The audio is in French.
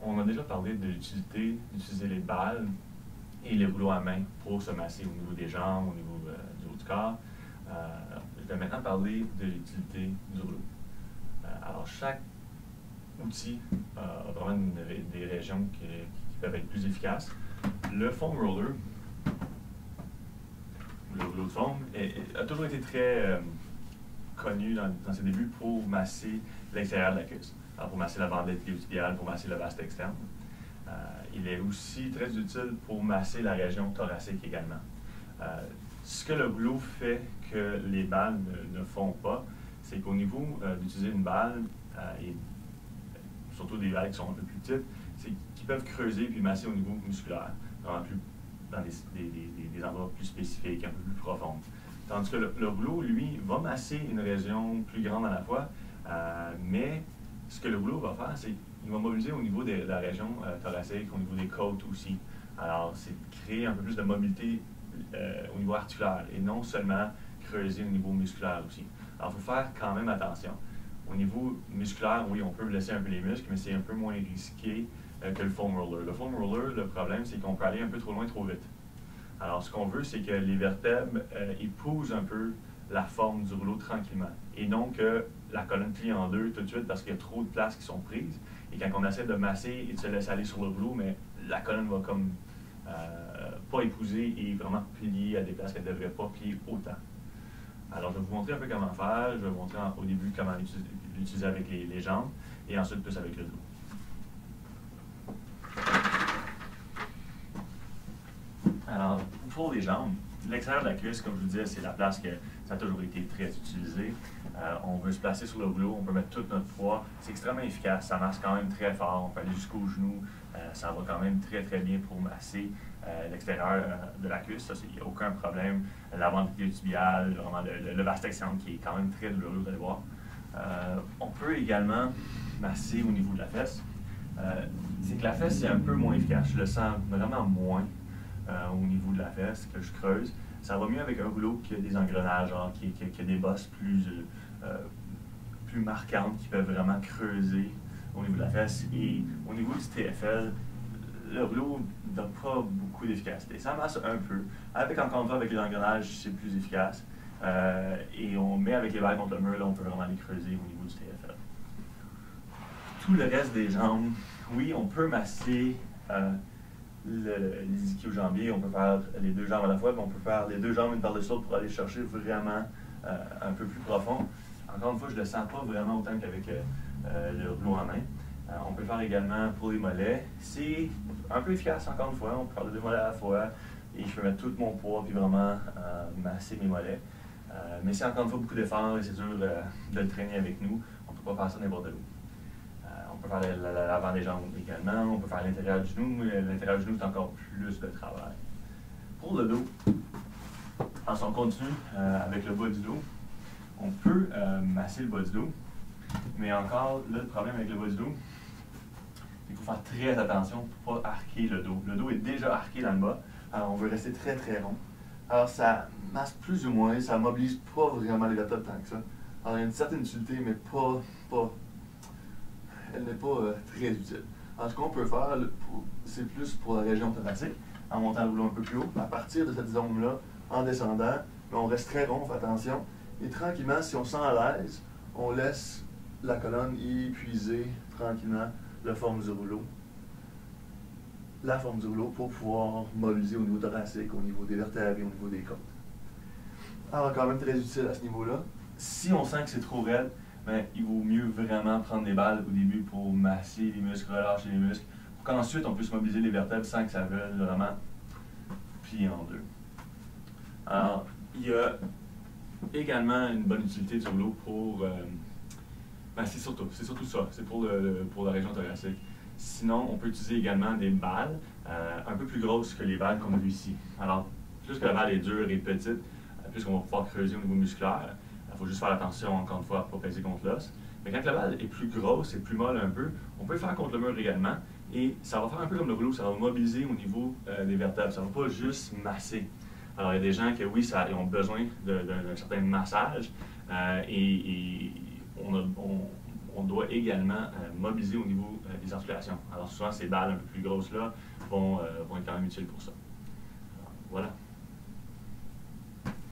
on a déjà parlé de l'utilité d'utiliser les balles et les rouleaux à main pour se masser au niveau des jambes, au niveau du haut du corps. Je vais maintenant parler de l'utilité du rouleau. Alors, chaque outil a vraiment des régions qui peuvent être plus efficaces. Le foam roller, le rouleau de foam, a toujours été très connu dans ses débuts pour masser l'extérieur de la cuisse. Alors, pour masser la bandelette iliotibiale, pour masser le vaste externe. Il est aussi très utile pour masser la région thoracique également. Ce que le rouleau fait que les balles ne font pas, c'est qu'au niveau d'utiliser une balle, et surtout des balles qui sont un peu plus petites, c'est qu'ils peuvent creuser puis masser au niveau musculaire, dans des endroits plus spécifiques, un peu plus profonds. Tandis que le rouleau, lui, va masser une région plus grande à la fois, mais ce que le rouleau va faire, c'est qu'il va mobiliser au niveau de la région thoracique, au niveau des côtes aussi. Alors, c'est créer un peu plus de mobilité au niveau articulaire et non seulement creuser au niveau musculaire aussi. Alors, il faut faire quand même attention. Au niveau musculaire, oui, on peut blesser un peu les muscles, mais c'est un peu moins risqué que le foam roller. Le foam roller, le problème, c'est qu'on peut aller un peu trop loin, trop vite. Alors, ce qu'on veut, c'est que les vertèbres épousent un peu la forme du rouleau tranquillement. Et non que la colonne plie en deux tout de suite parce qu'il y a trop de places qui sont prises. Et quand on essaie de masser et de se laisser aller sur le rouleau, mais la colonne va comme pas épouser et vraiment plier à des places qu'elle ne devrait pas plier autant. Alors, je vais vous montrer un peu comment faire. Je vais vous montrer au début comment l'utiliser avec les jambes et ensuite plus avec le dos. Alors, pour les jambes, l'extérieur de la cuisse, comme je vous disais, c'est la place que ça a toujours été très utilisé. On veut se placer sur le rouleau, on peut mettre tout notre poids. C'est extrêmement efficace, ça masse quand même très fort, on peut aller jusqu'au genou. Ça va quand même très très bien pour masser l'extérieur de la cuisse, ça, il n'y a aucun problème. L'avant iliotibiale, vraiment le vaste externe qui est quand même très douloureux, vous allez voir. On peut également masser au niveau de la fesse. C'est que la fesse, c'est un peu moins efficace, je le sens vraiment moins. Au niveau de la fesse, que je creuse. Ça va mieux avec un rouleau qui a des engrenages, qui a des bosses plus marquantes, qui peuvent vraiment creuser au niveau de la fesse. Et au niveau du TFL, le rouleau n'a pas beaucoup d'efficacité. Ça masse un peu. Encore une fois, avec les engrenages, c'est plus efficace. Et on met avec les balles contre le mur, là, on peut vraiment les creuser au niveau du TFL. Tout le reste des jambes, oui, on peut masser les ischio-jambiers, on peut faire les deux jambes à la fois, mais on peut faire les deux jambes une par-dessus l'autre pour aller chercher vraiment un peu plus profond. Encore une fois, je ne le sens pas vraiment autant qu'avec le rouleau en main. On peut le faire également pour les mollets. C'est un peu efficace, encore une fois. On peut faire les deux mollets à la fois et je peux mettre tout mon poids puis vraiment masser mes mollets. Mais c'est encore une fois beaucoup d'efforts et c'est dur de le traîner avec nous. On ne peut pas faire ça n'importe où. On peut faire l'avant des jambes également, on peut faire l'intérieur du genou, mais l'intérieur du genou, c'est encore plus de travail. Pour le dos, si on continue avec le bas du dos, on peut masser le bas du dos, mais encore, là, le problème avec le bas du dos, il faut faire très attention pour ne pas arquer le dos. Le dos est déjà arqué dans le bas, alors on veut rester très très rond. Alors ça masse plus ou moins, ça ne mobilise pas vraiment les vertèbres tant que ça. Alors il y a une certaine utilité, mais elle n'est pas très utile. Alors, ce qu'on peut faire, c'est plus pour la région thoracique, en montant le rouleau un peu plus haut. À partir de cette zone-là, en descendant, on reste très rond, fait attention. Et tranquillement, si on sent à l'aise, on laisse la colonne épuiser tranquillement la forme du rouleau. La forme du rouleau pour pouvoir mobiliser au niveau thoracique, au niveau des vertèbres et au niveau des côtes. Alors, quand même très utile à ce niveau-là. Si on sent que c'est trop raide, mais il vaut mieux vraiment prendre des balles au début pour masser les muscles, relâcher les muscles, pour qu'ensuite on puisse mobiliser les vertèbres sans que ça veuille vraiment plier en deux. Alors, il y a également une bonne utilité du rouleau pour... c'est surtout ça, c'est pour la région thoracique. Sinon, on peut utiliser également des balles un peu plus grosses que les balles qu'on a vues ici. Alors, plus que la balle est dure et petite, plus qu'on va pouvoir creuser au niveau musculaire. Il faut juste faire attention, encore une fois, à ne pas peser contre l'os. Mais quand la balle est plus grosse et plus molle un peu, on peut le faire contre le mur également. Et ça va faire un peu comme le rouleau, ça va mobiliser au niveau des vertèbres. Ça ne va pas juste masser. Alors, il y a des gens qui, oui, ils ont besoin d'un certain massage. Et on doit également mobiliser au niveau des articulations. Alors souvent, ces balles un peu plus grosses-là vont être quand même utiles pour ça.